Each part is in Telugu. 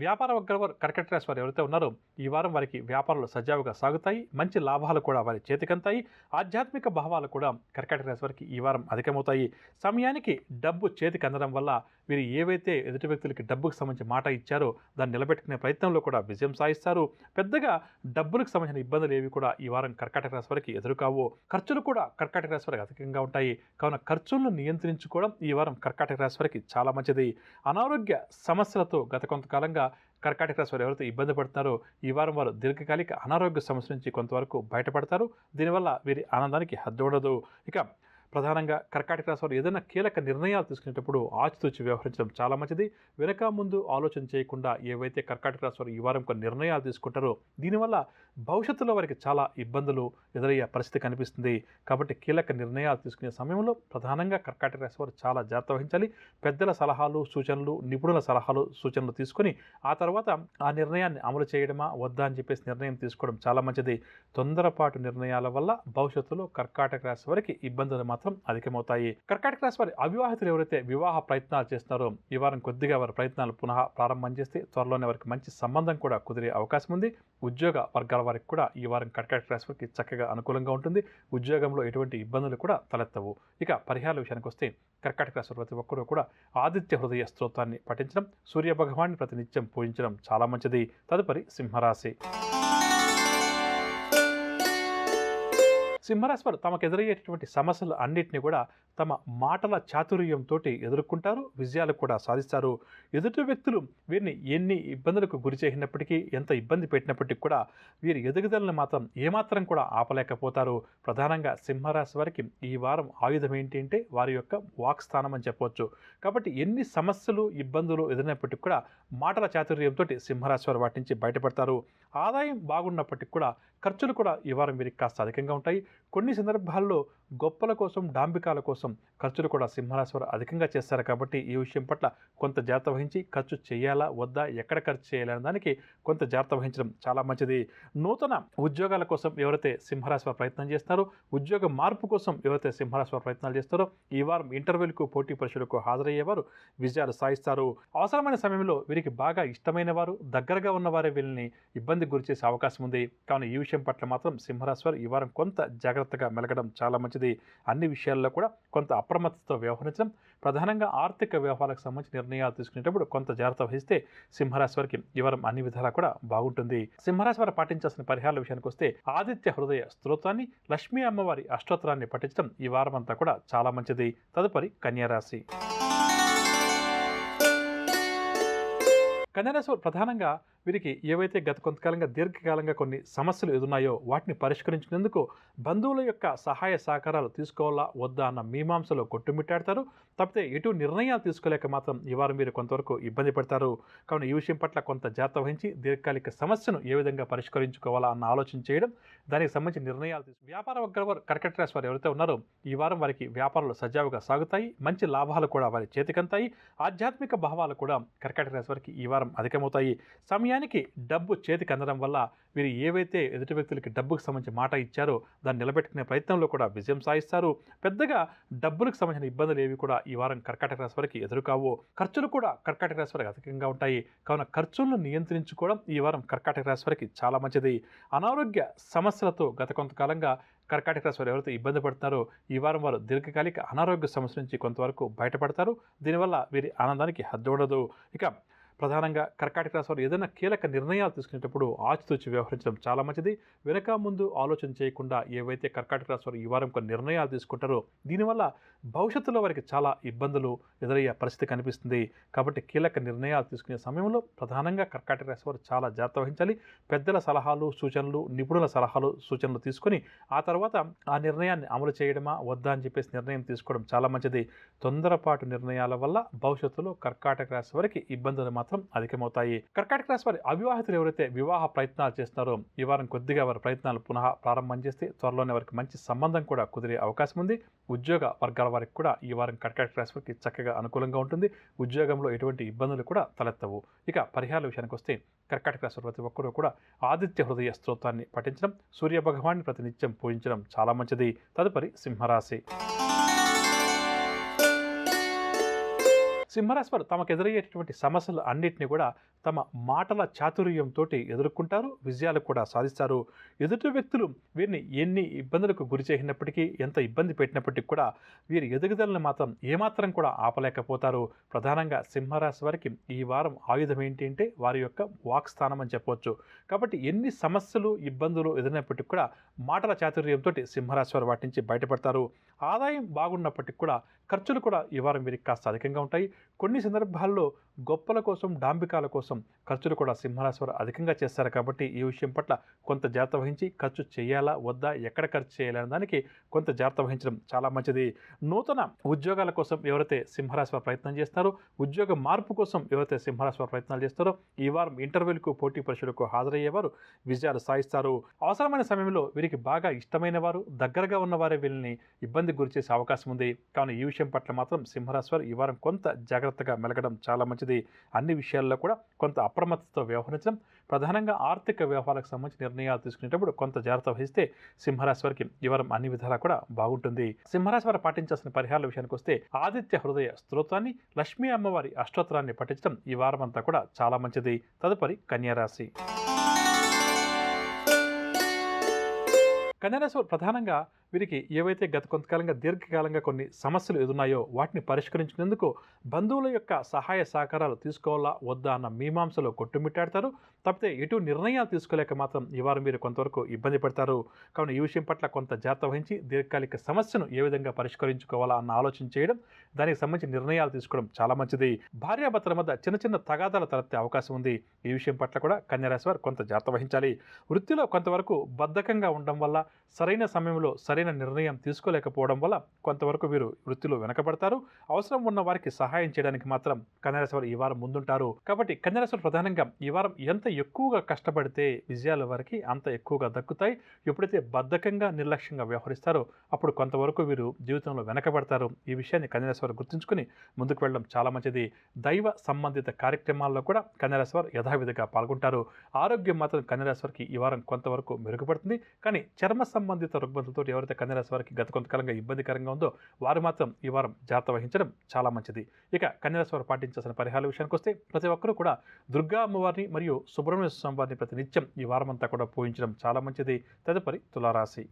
వ్యాపార వర్గం కర్కట రాశి వారు ఎవరైతే ఉన్నారో ఈ వారం వారికి వ్యాపారాలు సజావుగా సాగుతాయి, మంచి లాభాలు కూడా వారి చేతికంతాయి. ఆధ్యాత్మిక భావాలు కూడా కర్కట రాశి వారికి ఈ వారం అధికమవుతాయి. సమయానికి డబ్బు చేతికి అందడం వల్ల వీరు ఏవైతే ఎదుటి వ్యక్తులకి డబ్బుకు సంబంధించి మాట ఇచ్చారో దాన్ని నిలబెట్టుకునే ప్రయత్నంలో కూడా విజయం సాధిస్తారు. పెద్దగా డబ్బులకు సంబంధించిన ఇబ్బందులు ఏవి కూడా ఈ వారం కర్కాటక రాశి వారికి ఎదురుకావు. ఖర్చులు కూడా కర్కాటక రాశి వారికి అధికంగా ఉంటాయి. కావున ఖర్చులను నియంత్రించుకోవడం ఈ వారం కర్కాటక రాశి వారికి చాలా మంచిది. అనారోగ్య సమస్యలతో గత కొంతకాలంగా కర్కాటక రాశి వారు ఎవరైతే ఇబ్బంది పడుతున్నారో ఈ వారం వారు దీర్ఘకాలిక అనారోగ్య సమస్య నుంచి కొంతవరకు బయటపడతారు. దీనివల్ల వీరి ఆనందానికి హద్దు ఉండదు. ఇక ప్రధానంగా కర్కాటక రాశి వారు ఏదైనా కీలక నిర్ణయాలు తీసుకునేటప్పుడు ఆచితూచి వ్యవహరించడం చాలా మంచిది. వెనక ముందు ఆలోచన చేయకుండా ఏవైతే కర్కాటక రాశి వారు ఈ వారం కొన్ని నిర్ణయాలు తీసుకుంటారో దీనివల్ల భవిష్యత్తులో వారికి చాలా ఇబ్బందులు ఎదురయ్యే పరిస్థితి కనిపిస్తుంది. కాబట్టి కీలక నిర్ణయాలు తీసుకునే సమయంలో ప్రధానంగా కర్కాటక రాశి వారు చాలా జాగ్రత్త వహించాలి. పెద్దల సలహాలు సూచనలు, నిపుణుల సలహాలు సూచనలు తీసుకొని ఆ తర్వాత ఆ నిర్ణయాన్ని అమలు చేయడమా వద్దా అని చెప్పేసి నిర్ణయం తీసుకోవడం చాలా మంచిది. తొందరపాటు నిర్ణయాల వల్ల భవిష్యత్తులో కర్కాటక రాశి వారికి ఇబ్బందులు మాత్రం అధికమవుతాయి. కర్కాటక రాశి వారి అవివాహితులు ఎవరైతే వివాహ ప్రయత్నాలు చేస్తున్నారో ఈ వారం కొద్దిగా వారి ప్రయత్నాలు పునః ప్రారంభం చేస్తే త్వరలోనే వారికి మంచి సంబంధం కూడా కుదిరే అవకాశం ఉంది. ఉద్యోగ వర్గాల వారికి కూడా ఈ వారం కర్కాటక రాశి వారికి చక్కగా అనుకూలంగా ఉంటుంది. ఉద్యోగంలో ఎటువంటి ఇబ్బందులు కూడా తలెత్తవు. ఇక పరిహారాల విషయానికి వస్తే కర్కాటక రాశి ప్రతి ఒక్కరూ కూడా ఆదిత్య హృదయ స్తోత్రాన్ని పఠించడం, సూర్య భగవాన్ని ప్రతినిత్యం పూజించడం చాలా మంచిది. తదుపరి సింహరాశి. సింహరాశి వారు తమకు ఎదురయ్యేటటువంటి సమస్యలు అన్నింటినీ కూడా తమ మాటల చాతుర్యంతో ఎదుర్కొంటారు, విజయాలు కూడా సాధిస్తారు. ఎదుటి వ్యక్తులు వీరిని ఎన్ని ఇబ్బందులకు గురి చేసినప్పటికీ, ఎంత ఇబ్బంది పెట్టినప్పటికీ కూడా వీరి ఎదుగుదలను మాత్రం ఏమాత్రం కూడా ఆపలేకపోతారు. ప్రధానంగా సింహరాశి వారికి ఈ వారం ఆయుధం ఏంటి అంటే వారి యొక్క వాక్స్థానం అని చెప్పవచ్చు. కాబట్టి ఎన్ని సమస్యలు ఇబ్బందులు ఎదురైనప్పటికీ కూడా మాటల చాతుర్యంతో సింహరాశి వారు వాటి నుంచి బయటపడతారు. ఆదాయం బాగున్నప్పటికీ కూడా ఖర్చులు కూడా ఈ వారం వీరికి కాస్త అధికంగా ఉంటాయి. కొన్ని సందర్భాల్లో గొప్పల కోసం, డాంబికాల కోసం ఖర్చులు కూడా సింహరాశి వారు అధికంగా చేస్తారు. కాబట్టి ఈ విషయం పట్ల కొంత జాగ్రత్త వహించి ఖర్చు చేయాలా వద్దా, ఎక్కడ ఖర్చు చేయాలనే దానికి కొంత జాగ్రత్త వహించడం చాలా మంచిది. నూతన ఉద్యోగాల కోసం ఎవరైతే సింహరాశి వారు ప్రయత్నం చేస్తారో, ఉద్యోగ మార్పు కోసం ఎవరైతే సింహరాశి వారు ప్రయత్నాలు చేస్తారో ఈ వారం ఇంటర్వ్యూలకు, పోటీ పరీక్షలకు హాజరయ్యేవారు విజయాలు సాధిస్తారు. అవసరమైన సమయంలో వీరికి బాగా ఇష్టమైన వారు, దగ్గరగా ఉన్నవారే వీళ్ళని ఇబ్బందికి గురి చేసే అవకాశం ఉంది. కావున ఈ విషయం పట్ల మాత్రం సింహరాశి వారు ఈ వారం కొంత జాగ్రత్తగా మెలగడం చాలా మంచిది. అన్ని విషయాల్లో కూడా కొంత అప్రమత్తతో వ్యవహరించడం, ప్రధానంగా ఆర్థిక వ్యవహారాలకు సంబంధించి నిర్ణయాలు తీసుకునేటప్పుడు కొంత జాగ్రత్త వహిస్తే సింహరాశి వారికి ఈ వారం అన్ని విధాలా కూడా బాగుంటుంది. సింహరాశి వారు పాటించాల్సిన పరిహారాల విషయానికి వస్తే ఆదిత్య హృదయ స్తోత్రాన్ని, లక్ష్మీ అమ్మవారి అష్టోత్తరాన్ని పఠించడం ఈ వారం అంతా కూడా చాలా మంచిది. తదుపరి కన్యారాశి. కన్యారాశి వారు ప్రధానంగా వీరికి ఏవైతే గత కొంతకాలంగా దీర్ఘకాలంగా కొన్ని సమస్యలు ఎదురున్నాయో వాటిని పరిష్కరించినందుకు బంధువుల యొక్క సహాయ సహకారాలు తీసుకోవాలా వద్దా అన్న మీమాంసలో కొట్టుమిట్టాడతారు. తప్పితే ఎటు నిర్ణయాలు తీసుకోలేక మాత్రం ఈ వారం మీరు కొంతవరకు ఇబ్బంది పడతారు. కావున ఈ విషయం పట్ల కొంత జాగ్రత్త వహించి దీర్ఘకాలిక సమస్యను ఏ విధంగా పరిష్కరించుకోవాలా అన్న ఆలోచన చేయడం, దానికి సంబంధించిన నిర్ణయాలు వ్యాపార వర్గం కర్కట రాశి వారు ఎవరైతే ఉన్నారో ఈ వారం వారికి వ్యాపారాలు సజావుగా సాగుతాయి, మంచి లాభాలు కూడా వారి చేతికంతాయి. ఆధ్యాత్మిక భావాలు కూడా కర్కట రాశి వారికి ఈ వారం అధికమవుతాయి. సమయానికి డబ్బు చేతికి అందడం వల్ల వీరు ఏవైతే ఎదుటి వ్యక్తులకి డబ్బుకు సంబంధించి మాట ఇచ్చారో దాన్ని నిలబెట్టుకునే ప్రయత్నంలో కూడా విజయం సాధిస్తారు. పెద్దగా డబ్బులకు సంబంధించిన ఇబ్బందులు ఏవి కూడా ఈ వారం కర్కాటక రాశి వారికి ఎదురుకావు. ఖర్చులు కూడా కర్కాటక రాశి వారికి అధికంగా ఉంటాయి. కావున ఖర్చులను నియంత్రించుకోవడం ఈ వారం కర్కాటక రాశి వారికి చాలా మంచిది. అనారోగ్య సమస్యలతో గత కొంతకాలంగా కర్కాటక రాశి వారు ఎవరైతే ఇబ్బంది పడుతున్నారో ఈ వారం వారు దీర్ఘకాలిక అనారోగ్య సమస్య నుంచి కొంతవరకు బయటపడతారు. దీనివల్ల వీరి ఆనందానికి హద్దు ఉండదు. ఇక ప్రధానంగా కర్కాటక రాశి వారు ఏదైనా కీలక నిర్ణయాలు తీసుకునేటప్పుడు ఆచితూచి వ్యవహరించడం చాలా మంచిది. వెనక ముందు ఆలోచన చేయకుండా ఏవైతే కర్కాటక రాశి వారు ఈ వారం కొన్ని నిర్ణయాలు తీసుకుంటారో దీనివల్ల భవిష్యత్తులో వారికి చాలా ఇబ్బందులు ఎదురయ్యే పరిస్థితి కనిపిస్తుంది. కాబట్టి కీలక నిర్ణయాలు తీసుకునే సమయంలో ప్రధానంగా కర్కాటక రాశి వారు చాలా జాగ్రత్త వహించాలి. పెద్దల సలహాలు సూచనలు, నిపుణుల సలహాలు సూచనలు తీసుకొని ఆ తర్వాత ఆ నిర్ణయాన్ని అమలు చేయడమా వద్దా అని చెప్పేసి నిర్ణయం తీసుకోవడం చాలా మంచిది. తొందరపాటు నిర్ణయాల వల్ల భవిష్యత్తులో కర్కాటక రాశి వారికి ఇబ్బందులు మాత్రం అధికమవుతాయి. కర్కాటక రాశి వారి అవివాహితులు ఎవరైతే వివాహ ప్రయత్నాలు చేస్తున్నారో ఈ వారం కొద్దిగా వారి ప్రయత్నాలు పునః ప్రారంభం చేస్తే త్వరలోనే వారికి మంచి సంబంధం కూడా కుదిరే అవకాశం ఉంది. ఉద్యోగ వర్గాల వారికి కూడా ఈ వారం కర్కాటక రాశి వారికి చక్కగా అనుకూలంగా ఉంటుంది. ఉద్యోగంలో ఎటువంటి ఇబ్బందులు కూడా తలెత్తవు. ఇక పరిహారాల విషయానికి వస్తే కర్కాటక రాశి ప్రతి ఒక్కరూ కూడా ఆదిత్య హృదయ స్తోత్రాన్ని పఠించడం, సూర్య భగవాన్ని ప్రతినిత్యం పూజించడం చాలా మంచిది. తదుపరి సింహరాశి. సింహరాశి వారు తమకు ఎదురయ్యేటటువంటి సమస్యలు అన్నిటిని కూడా తమ మాటల చాతుర్యంతో ఎదుర్కొంటారు, విజయాలు కూడా సాధిస్తారు. ఎదుటి వ్యక్తులు వీరిని ఎన్ని ఇబ్బందులకు గురి చేసినప్పటికీ, ఎంత ఇబ్బంది పెట్టినప్పటికీ కూడా వీరి ఎదుగుదలను మాత్రం ఏమాత్రం కూడా ఆపలేకపోతారు. ప్రధానంగా సింహరాశి వారికి ఈ వారం ఆయుధం ఏంటి అంటే వారి యొక్క వాక్స్థానం అని చెప్పవచ్చు. కాబట్టి ఎన్ని సమస్యలు, ఇబ్బందులు ఎదురైనప్పటికీ కూడా మాటల చాతుర్యంతో సింహరాశి వారు వాటి నుంచి బయటపడతారు. ఆదాయం బాగున్నప్పటికీ కూడా ఖర్చులు కూడా ఈ వారం వీరికి కాస్త అధికంగా ఉంటాయి. కొన్ని సందర్భాల్లో గొప్పల కోసం, డాంబికాల కోసం ఖర్చులు కూడా సింహరాశి వారు అధికంగా చేస్తారు. కాబట్టి ఈ విషయం పట్ల కొంత జాగ్రత్త వహించి ఖర్చు చేయాలా వద్దా, ఎక్కడ ఖర్చు చేయాలనే దానికి కొంత జాగ్రత్త వహించడం చాలా మంచిది. నూతన ఉద్యోగాల కోసం ఎవరైతే సింహరాశి వారు ప్రయత్నం చేస్తారో, ఉద్యోగ మార్పు కోసం ఎవరైతే సింహరాశి వారు ప్రయత్నాలు చేస్తారో, ఈ వారం ఇంటర్వ్యూలకు, పోటీ పరీక్షలకు హాజరయ్యేవారు విజయాలు సాధిస్తారు. అవసరమైన సమయంలో వీరికి బాగా ఇష్టమైన వారు, దగ్గరగా ఉన్నవారే వీళ్ళని ఇబ్బందికి గురి చేసే అవకాశం ఉంది. కానీ ఈ విషయం పట్ల మాత్రం సింహరాశి వారు ఈ వారం కొంత జాగ్రత్తగా మెలగడం చాలా మంచిది. అన్ని విషయాల్లో కూడా కొంత అప్రమత్తతో వ్యవహరించడం, ప్రధానంగా ఆర్థిక వ్యవహారాలకు సంబంధించి నిర్ణయాలు తీసుకునేటప్పుడు కొంత జాగ్రత్త వహిస్తే సింహరాశి వారికి ఈ వారం అన్ని విధాలా కూడా బాగుంటుంది. సింహరాశి వారు పాటించాల్సిన పరిహారాల విషయానికి వస్తే ఆదిత్య హృదయ స్తోత్రాన్ని, లక్ష్మీ అమ్మవారి అష్టోత్తరాన్ని పఠించడం ఈ వారం అంతా కూడా చాలా మంచిది. తదుపరి కన్యారాశి. కన్యారాశి వారు ప్రధానంగా వీరికి ఏవైతే గత కొంతకాలంగా దీర్ఘకాలంగా కొన్ని సమస్యలు ఎదురున్నాయో వాటిని పరిష్కరించినందుకు బంధువుల యొక్క సహాయ సహకారాలు తీసుకోవాలా వద్దా అన్న మీమాంసలో కొట్టుమిట్టాడతారు. తప్పితే ఎటు నిర్ణయాలు తీసుకోలేక మాత్రం ఈ వారం మీరు కొంతవరకు ఇబ్బంది పడతారు. కావున ఈ విషయం పట్ల కొంత జాగ్రత్త వహించి దీర్ఘకాలిక సమస్యను ఏ విధంగా పరిష్కరించుకోవాలా అన్న ఆలోచన చేయడం, దానికి సంబంధించిన నిర్ణయాలు తీసుకోవడం చాలా మంచిది. భార్యాభర్తల మధ్య చిన్న చిన్న తగాదాలు తలెత్తే అవకాశం ఉంది. ఈ విషయం పట్ల కూడా కన్యారాశి వారు కొంత జాగ్రత్త వహించాలి. వృత్తిలో కొంతవరకు బద్ధకంగా ఉండడం వల్ల, సరైన సమయంలో సరైన నిర్ణయం తీసుకోలేకపోవడం వల్ల కొంతవరకు వీరు వృత్తిలో వెనకబడతారు. అవసరం ఉన్న వారికి సహాయం చేయడానికి మాత్రం కన్యారాశి వారు ఈ వారం ముందుంటారు. కాబట్టి కన్యారాశి వారు ప్రధానంగా ఈ వారం ఎంత ఎక్కువగా కష్టపడితే విజయాల వారికి అంత ఎక్కువగా దక్కుతాయి. ఎప్పుడైతే బద్ధకంగా, నిర్లక్ష్యంగా వ్యవహరిస్తారో అప్పుడు కొంతవరకు వీరు జీవితంలో వెనకబడతారు. ఈ విషయాన్ని కన్యారాశి వారు గుర్తుంచుకొని ముందుకు వెళ్ళడం చాలా మంచిది. దైవ సంబంధిత కార్యక్రమాల్లో కూడా కన్యారాశి వారు యథావిధిగా పాల్గొంటారు. ఆరోగ్యం మాత్రం కన్యారాశి వారికి ఈ వారం కొంతవరకు మెరుగుపడుతుంది. కానీ చర్మ సంబంధిత రుగ్మతలతో ఎవరైతే కన్యారాశి వారికి గత కొంతకాలంగా ఇబ్బందికరంగా ఉందో వారు మాత్రం ఈ వారం జాగ్రత్త వహించడం చాలా మంచిది. ఇక కన్యారాశి వారు పాటించాల్సిన పరిహారాల విషయానికి వస్తే ప్రతి ఒక్కరూ కూడా దుర్గా అమ్మవారిని మరియు సుబ్రహ్మణ్య స్వామి వారిని ప్రతి నిత్యం ఈ వారం అంతా కూడా పూజించడం చాలా మంచిది. తదుపరి తులారాశి.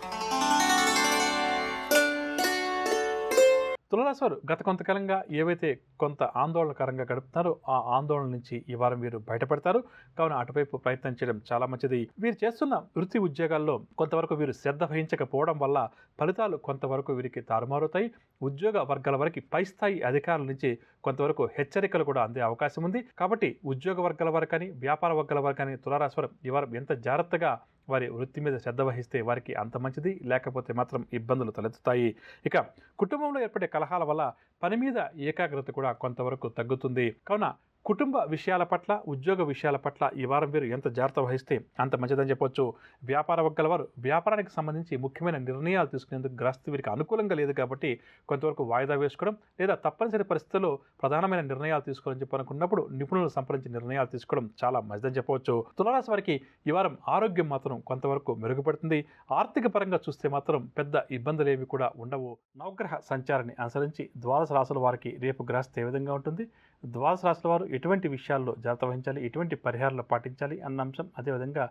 తులారాశి వారు గత కొంతకాలంగా ఏవైతే కొంత ఆందోళనకరంగా గడుపుతున్నారో ఆ ఆందోళన నుంచి ఈ వారం వీరు బయటపడతారు. కావున అటువైపు ప్రయత్నం చేయడం చాలా మంచిది. వీరు చేస్తున్న వృత్తి ఉద్యోగాల్లో కొంతవరకు వీరు శ్రద్ధ వహించకపోవడం వల్ల ఫలితాలు కొంతవరకు వీరికి తారుమారుతాయి. ఉద్యోగ వర్గాల వరకు పై స్థాయి అధికారుల నుంచి కొంతవరకు హెచ్చరికలు కూడా అందే అవకాశం ఉంది. కాబట్టి ఉద్యోగ వర్గాల వరకు కానీ, వ్యాపార వర్గాల వరకు కానీ తులారాశి వారు ఈ వారం ఎంత జాగ్రత్తగా వారి వృత్తి మీద శ్రద్ధ వహిస్తే వారికి అంత మంచిది. లేకపోతే మాత్రం ఇబ్బందులు తలెత్తుతాయి. ఇక కుటుంబంలో ఏర్పడే కలహాల వల్ల పని మీద ఏకాగ్రత కూడా కొంతవరకు తగ్గుతుంది. కావున కుటుంబ విషయాల పట్ల, ఉద్యోగ విషయాల పట్ల ఈ వారం వీరు ఎంత జాగ్రత్త వహిస్తే అంత మంచిదని చెప్పొచ్చు. వ్యాపార వర్గాల వారు వ్యాపారానికి సంబంధించి ముఖ్యమైన నిర్ణయాలు తీసుకునేందుకు గ్రస్తు వీరికి అనుకూలంగా లేదు కాబట్టి కొంతవరకు వాయిదా వేసుకోవడం, లేదా తప్పనిసరి పరిస్థితుల్లో ప్రధానమైన నిర్ణయాలు తీసుకోవాలని చెప్పి అనుకున్నప్పుడు నిపుణులను సంప్రదించి నిర్ణయాలు తీసుకోవడం చాలా మంచిదని చెప్పవచ్చు. తులారాశి వారికి ఈ వారం ఆరోగ్యం మాత్రం కొంతవరకు మెరుగుపడుతుంది. ఆర్థిక పరంగా చూస్తే మాత్రం పెద్ద ఇబ్బందులు ఏవి కూడా ఉండవు. నవగ్రహ సంచారాన్ని అనుసరించి ద్వాదశ రాశుల వారికి రేపు గ్రహస్థితి ఏ విధంగా ఉంటుంది, ద్వాదశ రాశుల వారు ఎటువంటి విషయాల్లో జాగ్రత్త వహించాలి, ఎటువంటి పరిహారాలు పాటించాలి అన్న అంశం, అదేవిధంగా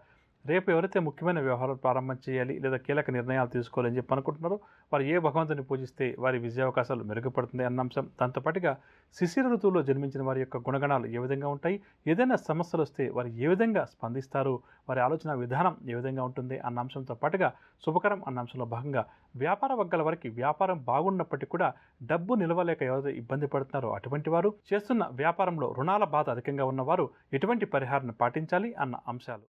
రేపు ఎవరైతే ముఖ్యమైన వ్యవహారాలు ప్రారంభం చేయాలి లేదా కీలక నిర్ణయాలు తీసుకోవాలని చెప్పి అనుకుంటున్నారో వారు ఏ భగవంతుని పూజిస్తే వారి విజయావకాశాలు మెరుగుపడుతుంది అన్న అంశం, దాంతోపాటుగా శిశిర ఋతువులో జన్మించిన వారి యొక్క గుణగణాలు ఏ విధంగా ఉంటాయి, ఏదైనా సమస్యలు వస్తే వారు ఏ విధంగా స్పందిస్తారు, వారి ఆలోచన విధానం ఏ విధంగా ఉంటుంది అన్న అంశంతో పాటుగా శుభకరం అన్న అంశంలో భాగంగా వ్యాపార వర్గాల వారికి వ్యాపారం బాగున్నప్పటికీ కూడా డబ్బు నిలవలేక ఎవరైతే ఇబ్బంది పడుతున్నారో అటువంటి వారు, చేస్తున్న వ్యాపారంలో రుణాల బాధ అధికంగా ఉన్నవారు ఎటువంటి పరిహారాన్ని పాటించాలి అన్న అంశాలు.